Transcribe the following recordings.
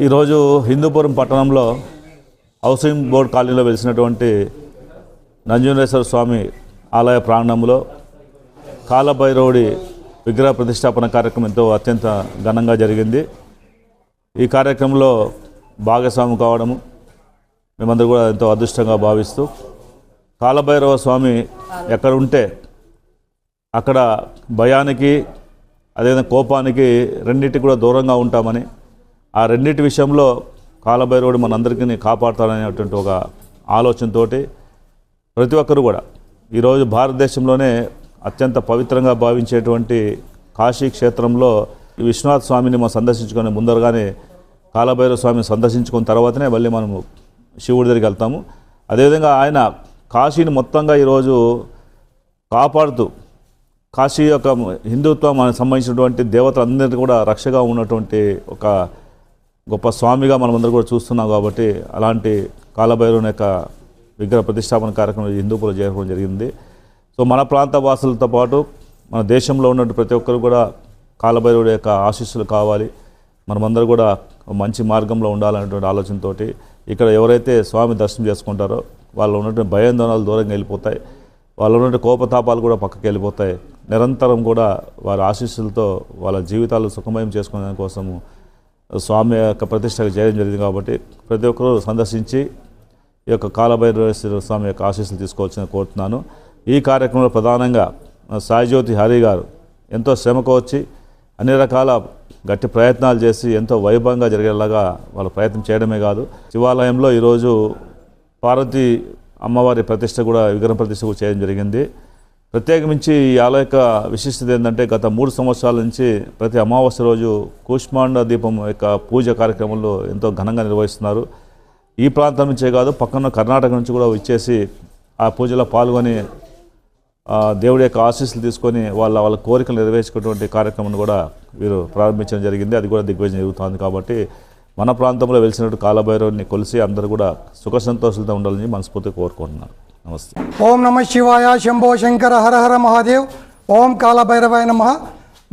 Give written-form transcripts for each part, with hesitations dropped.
ఈరోజు హిందూపురం పట్టణంలో housing board కాలనీలో వెలిసినటువంటి నంజుండేశ్వర స్వామి ఆలయ ప్రాంగణంలో కాలభైరవుడి విగ్రహ ప్రతిష్టాపన కార్యక్రమం ఎంతో అత్యంత ఘనంగా జరిగింది. ఈ కార్యక్రమంలో భాగస్వామి కావడము మేమందరూ కూడా ఎంతో అదృష్టంగా భావిస్తూ, కాలభైరవ స్వామి ఎక్కడ ఉంటే అక్కడ భయానికి అదేవిధంగా కోపానికి రెండింటికి కూడా దూరంగా ఉంటామని, ఆ రెండింటి విషయంలో కాలభైరవుడు మనందరికీ కాపాడుతాడనేటువంటి ఒక ఆలోచనతో ప్రతి ఒక్కరు కూడా ఈరోజు భారతదేశంలోనే అత్యంత పవిత్రంగా భావించేటువంటి కాశీ క్షేత్రంలో విశ్వనాథ స్వామిని మనం సందర్శించుకొని ముందరగానే కాలభైరవ స్వామిని సందర్శించుకున్న తర్వాతనే మళ్ళీ మనము శివుడి దగ్గరికి వెళ్తాము. అదేవిధంగా ఆయన కాశీని మొత్తంగా ఈరోజు కాపాడుతూ కాశీ యొక్క హిందుత్వానికి సంబంధించినటువంటి దేవతలందరికీ కూడా రక్షగా ఉన్నటువంటి ఒక గొప్ప స్వామిగా మనమందరూ కూడా చూస్తున్నాం. కాబట్టి అలాంటి కాలభైరవుని యొక్క విగ్రహ ప్రతిష్టాపన కార్యక్రమం హిందూపురం చేయడం జరిగింది. సో మన ప్రాంత వాసులతో పాటు మన దేశంలో ఉన్నటువంటి ప్రతి ఒక్కరు కూడా కాలభైరవుడి యొక్క ఆశీస్సులు కావాలి, మనమందరూ కూడా మంచి మార్గంలో ఉండాలనేటువంటి ఆలోచనతో ఇక్కడ ఎవరైతే స్వామి దర్శనం చేసుకుంటారో వాళ్ళు ఉన్నటువంటి భయాందోళనలు దూరంగా వెళ్ళిపోతాయి, వాళ్ళు ఉన్నటువంటి కోపతాపాలు కూడా పక్కకి వెళ్ళిపోతాయి. నిరంతరం కూడా వారి ఆశీస్సులతో వాళ్ళ జీవితాలు సుఖమయం చేసుకునే కోసము స్వామి యొక్క ప్రతిష్ట చేయడం జరిగింది. కాబట్టి ప్రతి ఒక్కరూ సందర్శించి ఈ యొక్క కాలభైరవేశ్వర స్వామి యొక్క ఆశీస్సులు తీసుకోవాల్సింది కోరుతున్నాను. ఈ కార్యక్రమంలో ప్రధానంగా సాయిజ్యోతి హరి గారు ఎంతో శ్రమకు వచ్చి అన్ని రకాల గట్టి ప్రయత్నాలు చేసి ఎంతో వైభవంగా జరిగేలాగా వాళ్ళు ప్రయత్నం చేయడమే కాదు, శివాలయంలో ఈరోజు పార్వతీ అమ్మవారి ప్రతిష్ట కూడా విగ్రహ ప్రతిష్ట కూడా చేయడం జరిగింది. ప్రత్యేకించి ఈ ఆలయ యొక్క విశిష్టత ఏంటంటే గత 3 సంవత్సరాల నుంచి ప్రతి అమావాస్య రోజు కూష్మాండ దీపం యొక్క పూజ కార్యక్రమంలో ఎంతో ఘనంగా నిర్వహిస్తున్నారు. ఈ ప్రాంతం నుంచే కాదు పక్కన కర్ణాటక నుంచి కూడా వచ్చేసి ఆ పూజలో పాల్గొని దేవుడి యొక్క ఆశీస్సులు తీసుకొని వాళ్ళ కోరికలు నెరవేర్చుకున్నటువంటి కార్యక్రమం కూడా వీరు ప్రారంభించడం జరిగింది. అది కూడా దిగ్విజయం జరుగుతుంది. కాబట్టి మన ప్రాంతంలో వెలిసినట్టు కాలభైరవుని కొలిసి అందరూ కూడా సుఖ సంతోషాలతో ఉండాలని మనస్ఫూర్తిగా కోరుకుంటున్నాను. నమస్తే. ఓం నమ శివాయ. శంభో శంకర హర హర మహాదేవ్. ఓం కాలభైరవాయ నమః.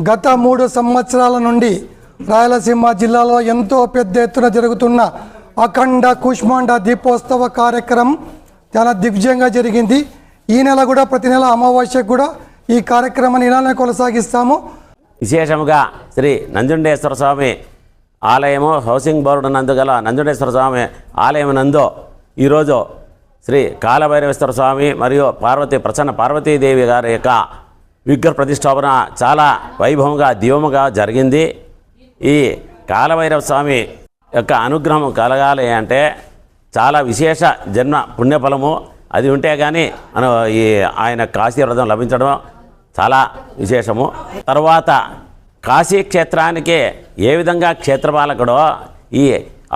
గత 3 సంవత్సరాల నుండి రాయలసీమ జిల్లాలో ఎంతో పెద్ద ఎత్తున జరుగుతున్న అఖండ కూష్మాండ దీపోత్సవ కార్యక్రమం చాలా దిగ్విజయంగా జరిగింది. ఈ నెల కూడా ప్రతి నెల అమావాస్యకు కూడా ఈ కార్యక్రమాన్ని ఇలానే కొనసాగిస్తాము. విశేషముగా శ్రీ నంజుండేశ్వర స్వామి ఆలయము హౌసింగ్ బోర్డు నందు గల నంజుండేశ్వర స్వామి ఆలయం నందు ఈరోజు శ్రీ కాలభైరవేశ్వర స్వామి మరియు ప్రసన్న పార్వతీదేవి గారి యొక్క విగ్రహ ప్రతిష్టాపన చాలా వైభవంగా దివ్యముగా జరిగింది. ఈ కాలభైరవ స్వామి యొక్క అనుగ్రహం కలగాలి అంటే చాలా విశేష జన్మ పుణ్యఫలము అది ఉంటే కానీ మనం ఆయన ఆశీర్వాదం లభించడం చాలా విశేషము. తర్వాత కాశీ క్షేత్రానికి ఏ విధంగా క్షేత్రపాలకుడో ఈ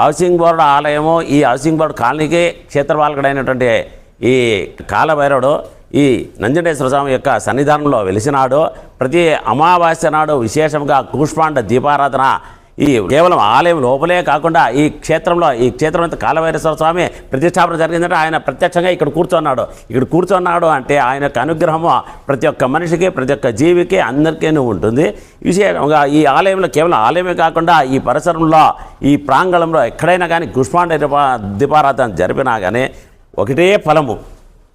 హౌసింగ్ బోర్డు ఆలయము, ఈ హౌసింగ్ బోర్డు కాలనీకి క్షేత్రపాలకుడైనటువంటి ఈ కాలభైరవుడు ఈ నంజుండేశ్వర స్వామి యొక్క సన్నిధానంలో వెలిసినాడు. ప్రతి అమావాస్య నాడు విశేషంగా కూష్మాండ దీపారాధన ఈ కేవలం ఆలయం లోపలే కాకుండా ఈ క్షేత్రం అంతా కాలభైరవేశ్వర స్వామి ప్రతిష్టాపన జరిగిందంటే ఆయన ప్రత్యక్షంగా ఇక్కడ కూర్చున్నాడు అంటే ఆయన యొక్క అనుగ్రహము ప్రతి ఒక్క మనిషికి ప్రతి ఒక్క జీవికి అందరికీ ఉంటుంది. విశేషంగా ఈ ఆలయంలో కేవలం ఆలయమే కాకుండా ఈ పరిసరంలో ఈ ప్రాంగణంలో ఎక్కడైనా కానీ కూష్మాండ దీపారాధన జరిపినా కానీ ఒకటే ఫలము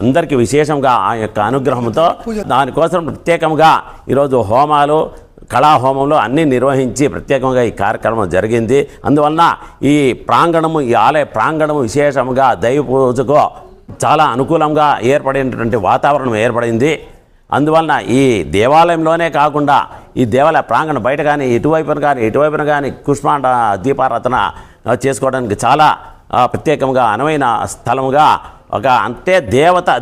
అందరికీ విశేషంగా ఆ యొక్క అనుగ్రహంతో. దానికోసం ప్రత్యేకంగా ఈరోజు హోమాలు కళాహోమంలో అన్నీ నిర్వహించి ప్రత్యేకంగా ఈ కార్యక్రమం జరిగింది. అందువలన ఈ ఆలయ ప్రాంగణము విశేషంగా దైవ పూజకు చాలా అనుకూలంగా ఏర్పడినటువంటి వాతావరణం ఏర్పడింది. అందువలన ఈ దేవాలయంలోనే కాకుండా ఈ దేవాలయ ప్రాంగణం బయట కానీ ఇటువైపున కానీ కూష్మాండ దీపారాధన చేసుకోవడానికి చాలా ప్రత్యేకంగా అనువైన స్థలముగా అంటే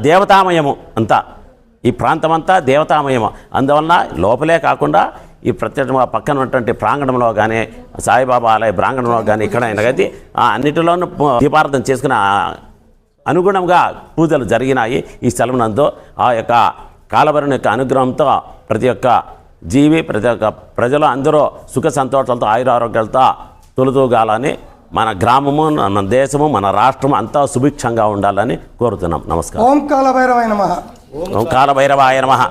దేవతామయము అంతా ఈ ప్రాంతం అంతా దేవతామయము. అందువలన లోపలే కాకుండా ఈ ప్రత్యేకంగా పక్కన ఉన్నటువంటి ప్రాంగణంలో కానీ సాయిబాబా ఆలయ ప్రాంగణంలో కానీ ఎక్కడైనా కానీ అన్నిటిలోనూ దీపారాధన చేసుకున్న అనుగుణంగా పూజలు జరిగినాయి. ఈ స్థలం నందు ఆ యొక్క కాలభైరవుని యొక్క అనుగ్రహంతో ప్రతి ఒక్క జీవి ప్రతి ఒక్క ప్రజలు అందరూ సుఖ సంతోషాలతో ఆయురారోగ్యాలతో తొలుతూగాలని మన గ్రామము మన దేశము మన రాష్ట్రము అంతా సుభిక్షంగా ఉండాలని కోరుతున్నాం. నమస్కారం. ఓం కాలభైరవాయ నమః. ఓం కాలభైరవాయ నమః.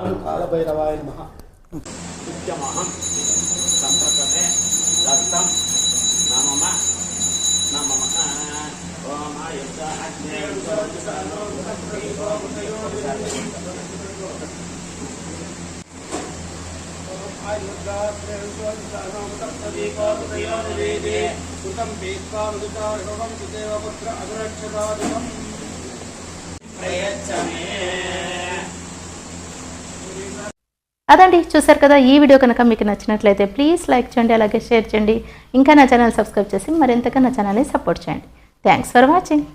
అదండి, చూసారు కదా. ఈ వీడియో కనుక మీకు నచ్చినట్లయితే ప్లీజ్ లైక్ చేయండి, అలాగే షేర్ చేయండి. ఇంకా నా ఛానల్ సబ్స్క్రైబ్ చేసి మరింతగా నా ఛానల్ని సపోర్ట్ చేయండి. Thanks for watching.